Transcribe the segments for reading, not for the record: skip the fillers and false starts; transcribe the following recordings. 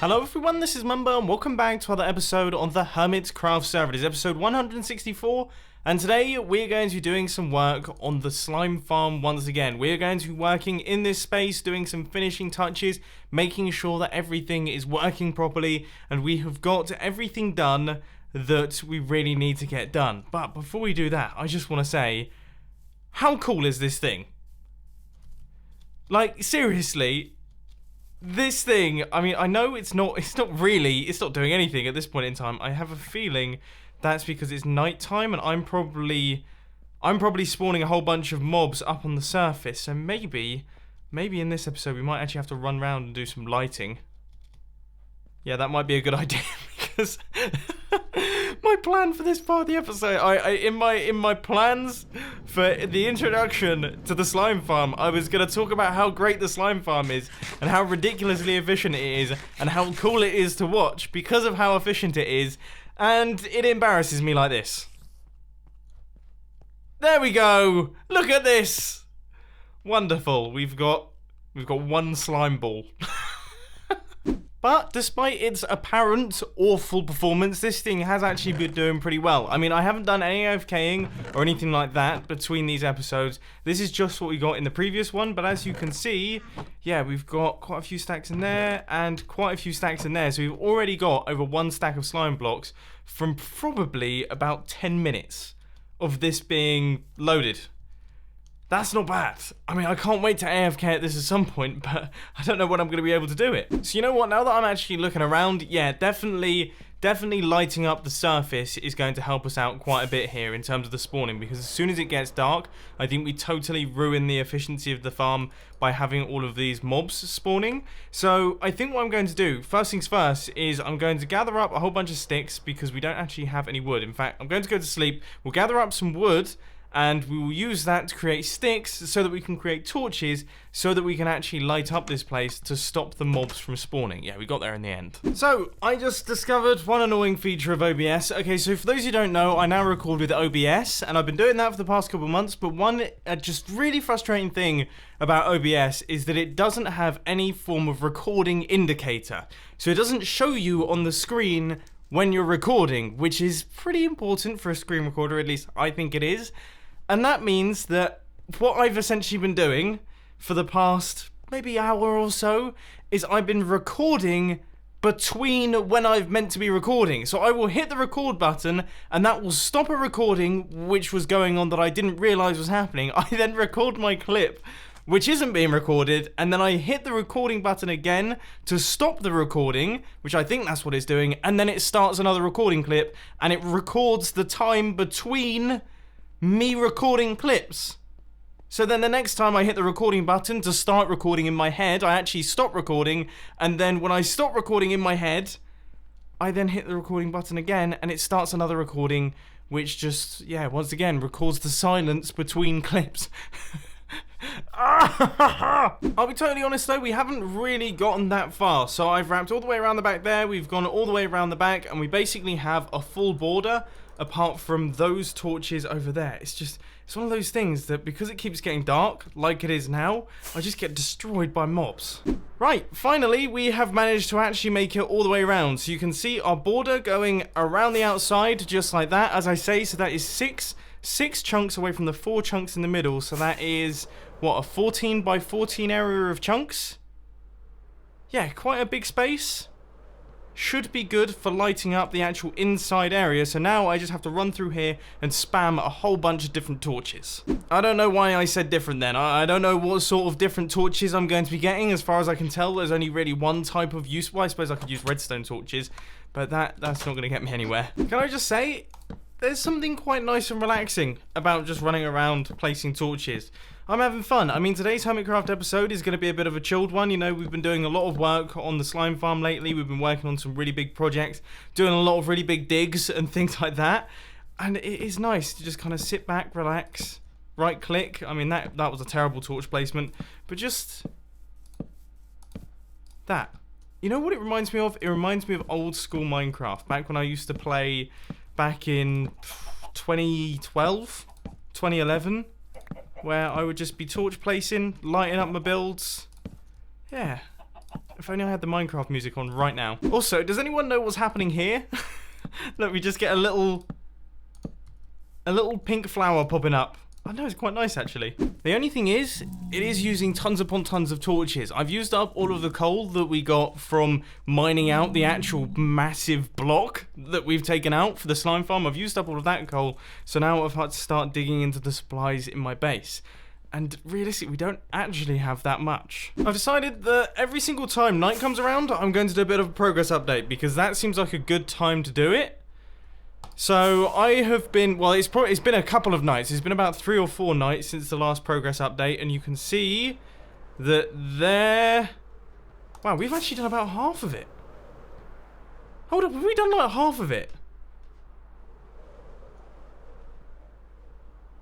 Hello everyone, this is Mumbo and welcome back to another episode on the Hermitcraft server. It is episode 164 and today we're going to be doing some work on the slime farm once again. We're going to be working in this space, doing some finishing touches, making sure that everything is working properly and we have got everything done that we really need to get done. But before we do that, I just want to say, how cool is this thing? Like, seriously, this thing, I mean, I know it's not doing anything at this point in time. I have a feeling that's because it's nighttime and I'm probably spawning a whole bunch of mobs up on the surface. So maybe in this episode we might actually have to run around and do some lighting. Yeah, that might be a good idea because my plan for this part of the episode, in my plans for the introduction to the slime farm, I was gonna talk about how great the slime farm is and how ridiculously efficient it is and how cool it is to watch because of how efficient it is, and it embarrasses me like this. There we go. Look at this. Wonderful. We've got one slime ball. But despite its apparent awful performance, this thing has actually been doing pretty well. I mean, I haven't done any AFKing or anything like that between these episodes. This is just what we got in the previous one, but as you can see, yeah, we've got quite a few stacks in there and quite a few stacks in there. So we've already got over 1 stack of slime blocks from probably about 10 minutes of this being loaded. That's not bad. I mean, I can't wait to AFK at this at some point, but I don't know when I'm going to be able to do it. So you know what, now that I'm actually looking around, yeah, definitely lighting up the surface is going to help us out quite a bit here in terms of the spawning, because as soon as it gets dark, I think we totally ruin the efficiency of the farm by having all of these mobs spawning. So I think what I'm going to do, first things first, is I'm going to gather up a whole bunch of sticks because we don't actually have any wood. In fact, I'm going to go to sleep, we'll gather up some wood, and we will use that to create sticks so that we can create torches so that we can actually light up this place to stop the mobs from spawning. Yeah, we got there in the end. So, I just discovered one annoying feature of OBS. Okay, so for those who don't know, I now record with OBS, and I've been doing that for the past couple of months, but one just really frustrating thing about OBS is that it doesn't have any form of recording indicator. So it doesn't show you on the screen when you're recording, which is pretty important for a screen recorder, at least I think it is. And that means that what I've essentially been doing for the past maybe hour or so is I've been recording between when I've meant to be recording. So I will hit the record button and that will stop a recording which was going on that I didn't realize was happening. I then record my clip which isn't being recorded, and then I hit the recording button again to stop the recording, which I think that's what it's doing, and then it starts another recording clip and it records the time between me recording clips. So then the next time I hit the recording button to start recording in my head, I actually stop recording, and then when I stop recording in my head, I then hit the recording button again and it starts another recording which just, yeah, once again records the silence between clips. I'll be totally honest though, we haven't really gotten that far. So I've wrapped all the way around the back there, we've gone all the way around the back, and we basically have a full border apart from those torches over there. It's one of those things that because it keeps getting dark, like it is now, I just get destroyed by mobs. Right, finally we have managed to actually make it all the way around. So you can see our border going around the outside, just like that, as I say. So that is six chunks away from the 4 chunks in the middle. So that is, what, a 14 by 14 area of chunks? Yeah, quite a big space. Should be good for lighting up the actual inside area. So now I just have to run through here and spam a whole bunch of different torches. I don't know why I said different then. I don't know what sort of different torches I'm going to be getting. As far as I can tell, there's only really one type of use. Well, I suppose I could use redstone torches, but that's not going to get me anywhere. Can I just say, there's something quite nice and relaxing about just running around placing torches. I'm having fun. I mean, today's Hermitcraft episode is going to be a bit of a chilled one. You know, we've been doing a lot of work on the slime farm lately. We've been working on some really big projects, doing a lot of really big digs and things like that. And it is nice to just kind of sit back, relax, right click. I mean, that was a terrible torch placement, but just that. You know what it reminds me of? It reminds me of old school Minecraft, back when I used to play back in 2012, 2011. Where I would just be torch placing, lighting up my builds. Yeah, If only I had the Minecraft music on right now. Also, does anyone know what's happening here? Look, we just get a little pink flower popping up. I know, it's quite nice actually. The only thing is, it is using tons upon tons of torches. I've used up all of the coal that we got from mining out the actual massive block that we've taken out for the slime farm. I've used up all of that coal, so now I've had to start digging into the supplies in my base. And realistically, we don't actually have that much. I've decided that every single time night comes around, I'm going to do a bit of a progress update, because that seems like a good time to do it. So I have been, well, it's been a couple of nights. It's been about 3 or 4 nights since the last progress update, and you can see that there... Wow, we've actually done about half of it. Hold up, have we done like half of it?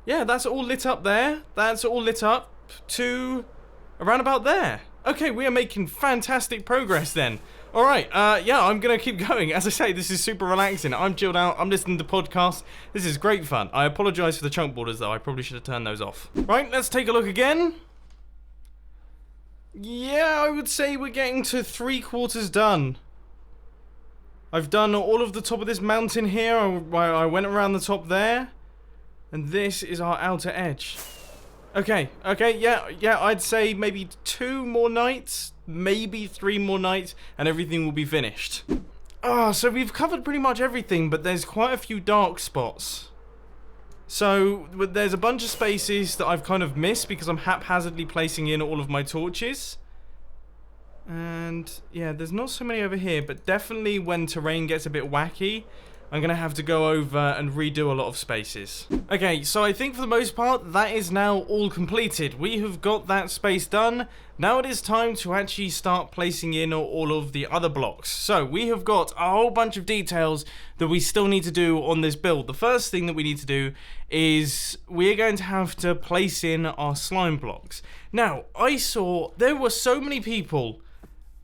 Yeah, that's all lit up there. That's all lit up to around about there. Okay, we are making fantastic progress then. Alright, yeah, I'm gonna keep going. As I say, this is super relaxing. I'm chilled out, I'm listening to podcasts. This is great fun. I apologise for the chunk borders though, I probably should have turned those off. Right, let's take a look again. Yeah, I would say we're getting to 3/4 done. I've done all of the top of this mountain here. I went around the top there. And this is our outer edge. Okay, yeah, I'd say maybe 2 more nights, maybe 3 more nights, and everything will be finished. So we've covered pretty much everything, but there's quite a few dark spots. So there's a bunch of spaces that I've kind of missed because I'm haphazardly placing in all of my torches. And yeah, there's not so many over here, but definitely when terrain gets a bit wacky, I'm going to have to go over and redo a lot of spaces. Okay, so I think for the most part, that is now all completed. We have got that space done. Now it is time to actually start placing in all of the other blocks. So we have got a whole bunch of details that we still need to do on this build. The first thing that we need to do is we're going to have to place in our slime blocks. Now, I saw there were so many people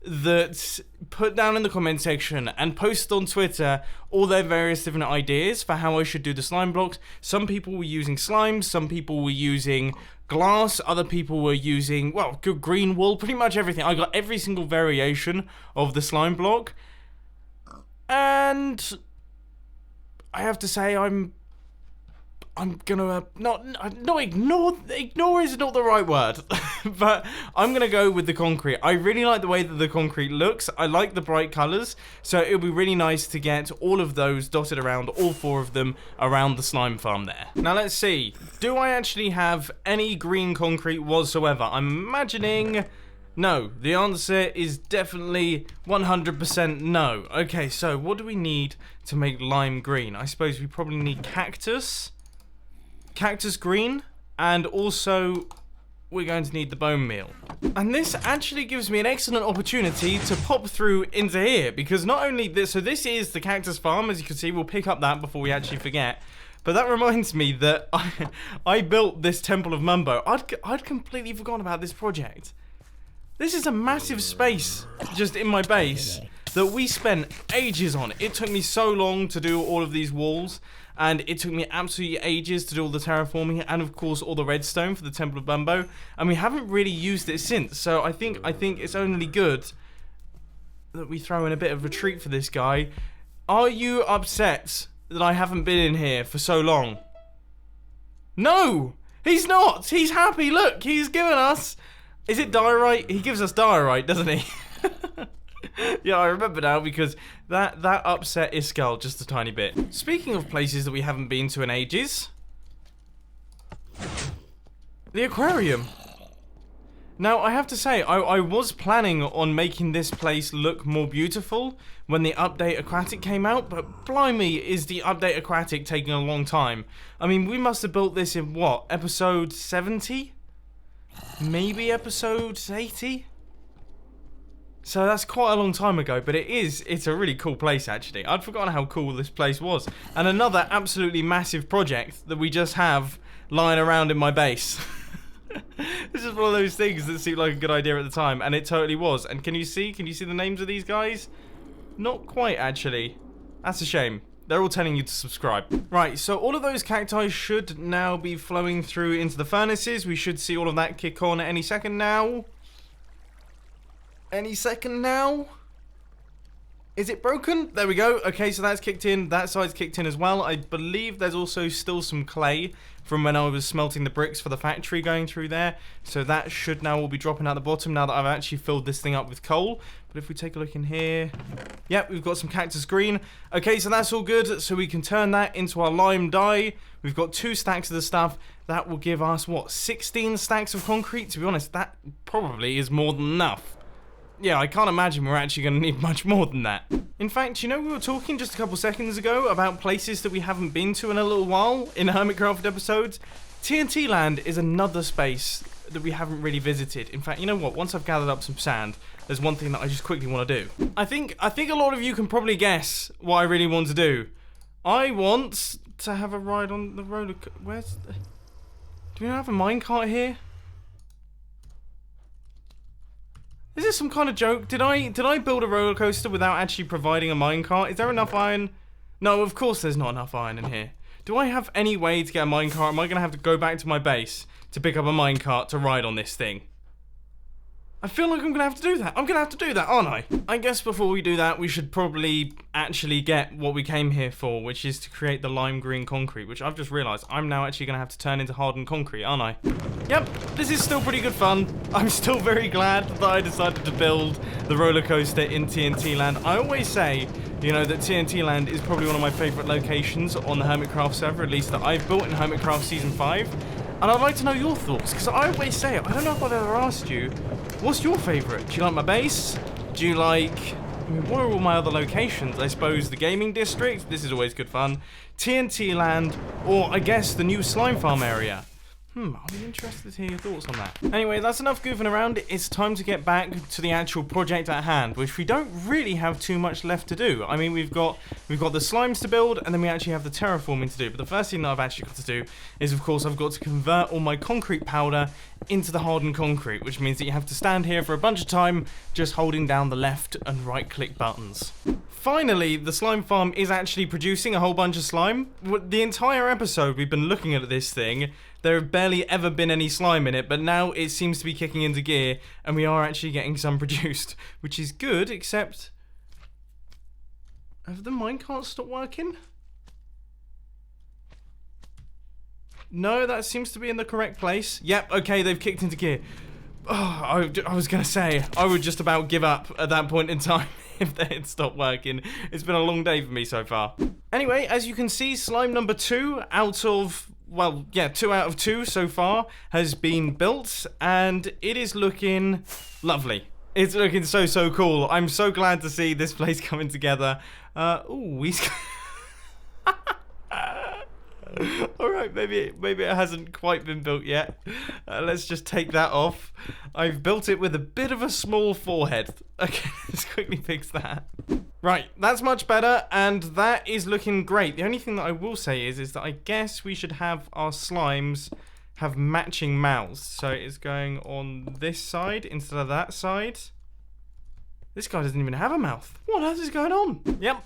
that put down in the comment section and posted on Twitter all their various different ideas for how I should do the slime blocks. Some people were using slime, some people were using glass, other people were using, well, good green wool, pretty much everything. I got every single variation of the slime block. And I have to say I'm gonna not ignore is not the right word, but I'm gonna go with the concrete. I really like the way that the concrete looks. I like the bright colors, so it'll be really nice to get all of those dotted around, all 4 of them around the slime farm there. Now let's see, do I actually have any green concrete whatsoever? I'm imagining no. The answer is definitely 100% no. Okay, so what do we need to make lime green? I suppose we probably need cactus green, and also we're going to need the bone meal. And this actually gives me an excellent opportunity to pop through into here, because not only this, so this is the cactus farm, as you can see. We'll pick up that before we actually forget. But that reminds me that I built this Temple of Mumbo. I'd completely forgotten about this project. This is a massive space just in my base that we spent ages on. It took me so long to do all of these walls, and it took me absolutely ages to do all the terraforming, and of course all the redstone for the Temple of Mumbo, and we haven't really used it since. So I think it's only good that we throw in a bit of a treat for this guy. Are you upset that I haven't been in here for so long? No, he's not. He's happy. Look, he's given us, is it diorite? He gives us diorite, doesn't he? Yeah, I remember now, because that upset Iskall just a tiny bit. Speaking of places that we haven't been to in ages, the aquarium. Now, I have to say, I was planning on making this place look more beautiful when the update Aquatic came out, but blimey, is the update Aquatic taking a long time. I mean, we must have built this in, what, episode 70? Maybe episode 80? So that's quite a long time ago, but it's a really cool place actually. I'd forgotten how cool this place was. And another absolutely massive project that we just have lying around in my base. This is one of those things that seemed like a good idea at the time, and it totally was. And can you see the names of these guys? Not quite actually. That's a shame. They're all telling you to subscribe. Right, so all of those cacti should now be flowing through into the furnaces. We should see all of that kick on any second now. Any second now. Is it broken? There we go. Okay, so that's kicked in. That side's kicked in as well. I believe there's also still some clay from when I was smelting the bricks for the factory going through there. So that should now all be dropping out the bottom now that I've actually filled this thing up with coal. But if we take a look in here... Yep, we've got some cactus green. Okay, so that's all good. So we can turn that into our lime dye. We've got 2 stacks of the stuff. That will give us, what, 16 stacks of concrete? To be honest, that probably is more than enough. Yeah, I can't imagine we're actually going to need much more than that. In fact, you know, we were talking just a couple seconds ago about places that we haven't been to in a little while in Hermitcraft episodes. Tnt Land is another space that we haven't really visited. In fact, you know what? Once I've gathered up some sand, there's one thing that I just quickly want to do. I think a lot of you can probably guess what I really want to do. I want to have a ride on the roller coaster. Where's... Do we not have a minecart here? Is this some kind of joke? Did I build a roller coaster without actually providing a minecart? Is there enough iron? No, of course there's not enough iron in here. Do I have any way to get a minecart? Am I going to have to go back to my base to pick up a minecart to ride on this thing? I feel like I'm going to have to do that. I'm going to have to do that, aren't I? I guess before we do that, we should probably actually get what we came here for, which is to create the lime green concrete, which I've just realised I'm now actually going to have to turn into hardened concrete, aren't I? Yep, this is still pretty good fun. I'm still very glad that I decided to build the roller coaster in Tnt Land. I always say, you know, that Tnt Land is probably one of my favourite locations on the Hermitcraft server, at least that I've built in Hermitcraft Season 5. And I'd like to know your thoughts, because I always say it. I don't know if I've ever asked you, what's your favourite? Do you like my base? Do you like... I mean, what are all my other locations? I suppose the gaming district? This is always good fun. Tnt Land, or I guess the new slime farm area. I'll be interested to hear your thoughts on that. Anyway, that's enough goofing around. It's time to get back to the actual project at hand, which we don't really have too much left to do. I mean, we've got the slimes to build, and then we actually have the terraforming to do. But the first thing that I've actually got to do is, of course, I've got to convert all my concrete powder into the hardened concrete, which means that you have to stand here for a bunch of time just holding down the left and right click buttons. Finally, the slime farm is actually producing a whole bunch of slime. The entire episode we've been looking at this thing. There have barely ever been any slime in it, but now it seems to be kicking into gear, and we are actually getting some produced, which is good, except... Have the minecarts stopped working? No, that seems to be in the correct place. Yep, okay, they've kicked into gear. Oh, I was going to say, I would just about give up at that point in time if they had stopped working. It's been a long day for me so far. Anyway, as you can see, slime number 2 out of... Well, yeah, 2 out of 2 so far has been built, and it is looking lovely. It's looking so cool. I'm so glad to see this place coming together. Ooh, he's... Alright, maybe it hasn't quite been built yet. Let's just take that off. I've built it with a bit of a small forehead. Okay, let's quickly fix that. Right, that's much better, and that is looking great. The only thing that I will say is that I guess we should have our slimes have matching mouths. So it's going on this side instead of that side. This guy doesn't even have a mouth. What else is going on? Yep.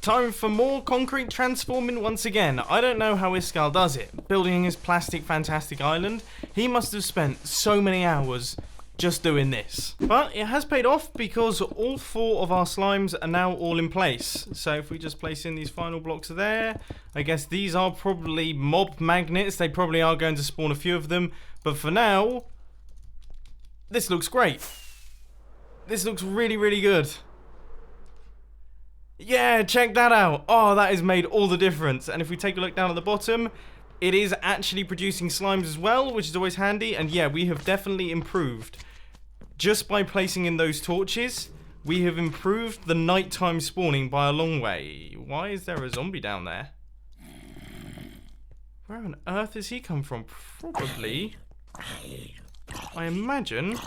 Time for more concrete transforming once again. I don't know how Iskal does it. Building his plastic fantastic island, he must have spent so many hours just doing this. But it has paid off because all 4 of our slimes are now all in place. So if we just place in these final blocks there, I guess these are probably mob magnets. They probably are going to spawn a few of them. But for now, this looks great. This looks really good. Yeah, check that out. Oh, that has made all the difference. And if we take a look down at the bottom, it is actually producing slimes as well, which is always handy. And yeah, we have definitely improved. Just by placing in those torches, we have improved the nighttime spawning by a long way. Why is there a zombie down there? Where on earth has he come from? Probably, I imagine,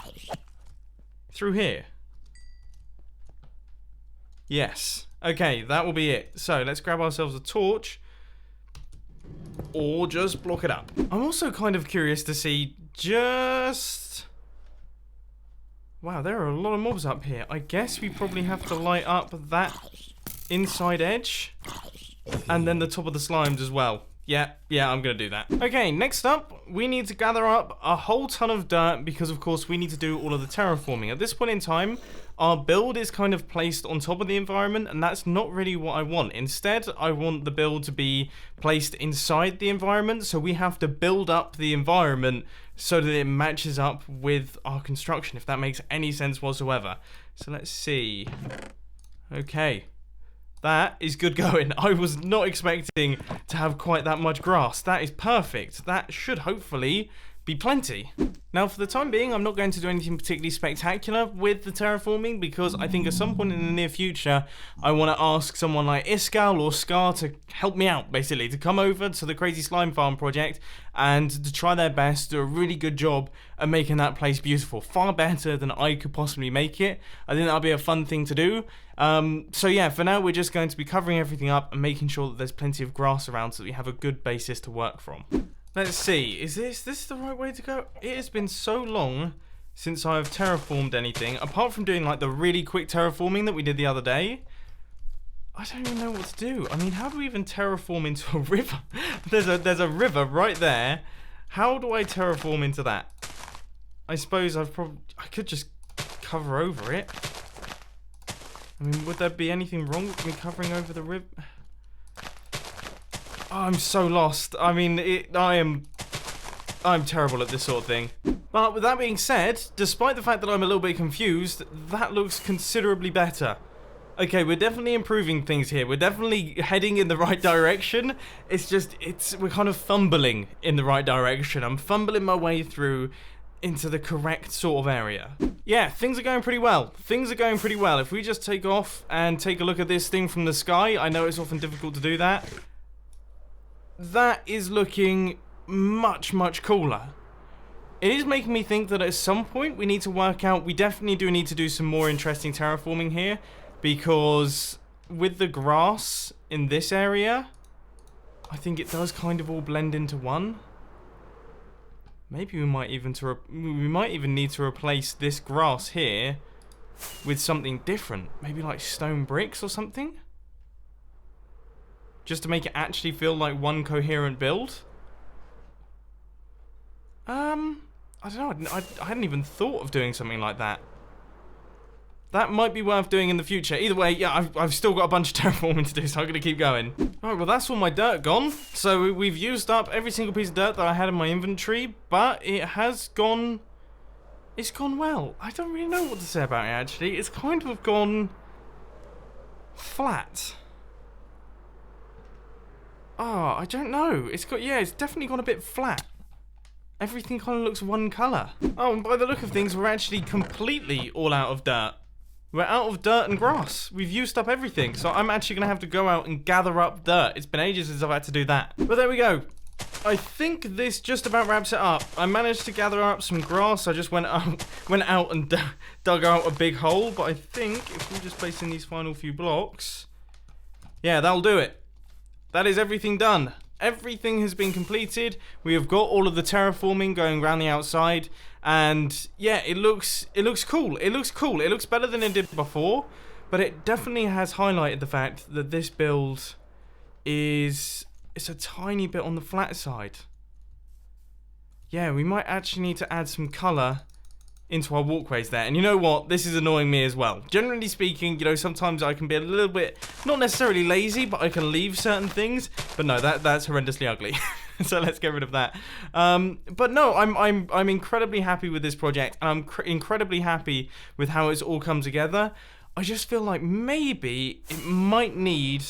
through here. Yes. Okay, that will be it. So, let's grab ourselves a torch. Or just block it up. I'm also kind of curious to see just... Wow, there are a lot of mobs up here. I guess we probably have to light up that inside edge. And then the top of the slimes as well. Yeah, I'm gonna do that. Okay, next up, we need to gather up a whole ton of dirt because, of course, we need to do all of the terraforming. At this point in time, our build is kind of placed on top of the environment, and that's not really what I want. Instead, I want the build to be placed inside the environment, so we have to build up the environment so that it matches up with our construction, if that makes any sense whatsoever. So let's see. Okay. That is good going. I was not expecting to have quite that much grass. That is perfect. That should hopefully be plenty. Now, for the time being, I'm not going to do anything particularly spectacular with the terraforming because I think at some point in the near future, I want to ask someone like Iskal or Scar to help me out, basically, to come over to the Crazy Slime Farm project and to try their best, do a really good job at making that place beautiful. Far better than I could possibly make it. I think that'll be a fun thing to do. So yeah, for now, we're just going to be covering everything up and making sure that there's plenty of grass around so that we have a good basis to work from. Let's see, is this the right way to go? It has been so long since I've terraformed anything, apart from doing like the really quick terraforming that we did the other day. I don't even know what to do. I mean, how do we even terraform into a river? There's a river right there. How do I terraform into that? I suppose I could just cover over it. I mean, would there be anything wrong with me covering over the river? Oh, I'm so lost. I mean, I'm terrible at this sort of thing. But with that being said, despite the fact that I'm a little bit confused, that looks considerably better. Okay, we're definitely improving things here. We're definitely heading in the right direction. It's just, we're kind of fumbling in the right direction. I'm fumbling my way through into the correct sort of area. Yeah, things are going pretty well. Things are going pretty well. If we just take off and take a look at this thing from the sky, I know it's often difficult to do that. That is looking much, much cooler. It is making me think that at some point we need to work out, we definitely do need to do some more interesting terraforming here, because with the grass in this area, I think it does kind of all blend into one. Maybe we might even need to replace this grass here with something different. Maybe like stone bricks or something? Just to make it actually feel like one coherent build? I don't know, I hadn't even thought of doing something like that. That might be worth doing in the future. Either way, yeah, I've still got a bunch of terraforming to do, so I'm gonna keep going. Alright, well that's all my dirt gone. So we've used up every single piece of dirt that I had in my inventory, but it has gone... It's gone well. I don't really know what to say about it, actually. It's kind of gone... flat. Oh, I don't know. It's definitely gone a bit flat. Everything kind of looks one colour. Oh, and by the look of things, we're actually completely all out of dirt. We're out of dirt and grass. We've used up everything, so I'm actually going to have to go out and gather up dirt. It's been ages since I've had to do that. But there we go. I think this just about wraps it up. I managed to gather up some grass. I just went out and dug out a big hole, but I think if we just place in these final few blocks... Yeah, that'll do it. That is everything done. Everything has been completed. We have got all of the terraforming going around the outside, and yeah, it looks cool. It looks cool. It looks better than it did before, but it definitely has highlighted the fact that this build it's a tiny bit on the flat side. Yeah, we might actually need to add some color into our walkways there. And you know what? This is annoying me as well. Generally speaking, you know, sometimes I can be a little bit, not necessarily lazy, but I can leave certain things. But no, that's horrendously ugly. So let's get rid of that. But no, I'm incredibly happy with this project, and I'm incredibly happy with how it's all come together. I just feel like maybe it might need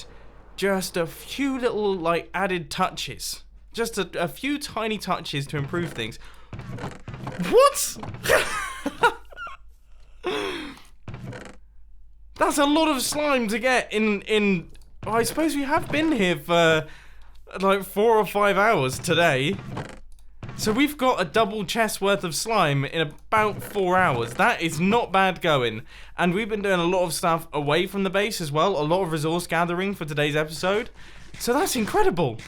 just a few little like added touches. Just a few tiny touches to improve things. What? That's a lot of slime to get in I suppose we have been here for like 4 or 5 hours today. So we've got a double chest worth of slime in about 4 hours. That is not bad going. And we've been doing a lot of stuff away from the base as well. A lot of resource gathering for today's episode. So that's incredible.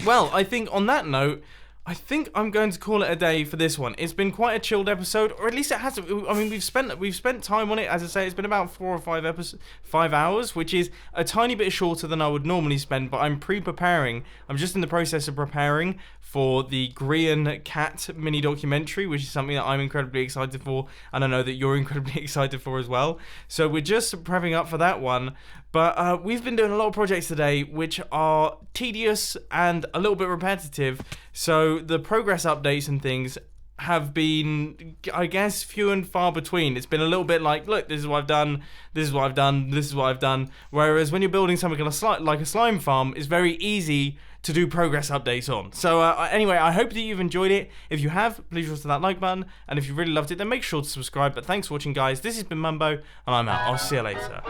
Well, I think on that note, I think I'm going to call it a day for this one. It's been quite a chilled episode, or at least it has. I mean, we've spent time on it. As I say, it's been about 4 or 5 hours, which is a tiny bit shorter than I would normally spend. But I'm preparing. I'm just in the process of preparing for the Grian Cat mini documentary, which is something that I'm incredibly excited for, and I know that you're incredibly excited for as well. So we're just prepping up for that one. But we've been doing a lot of projects today, which are tedious and a little bit repetitive. So the progress updates and things have been, I guess, few and far between. It's been a little bit like, look, this is what I've done, this is what I've done, this is what I've done. Whereas when you're building something like a slime farm, it's very easy to do progress updates on. So anyway, I hope that you've enjoyed it. If you have, please press that like button. And if you really loved it, then make sure to subscribe. But thanks for watching, guys. This has been Mumbo, and I'm out. I'll see you later.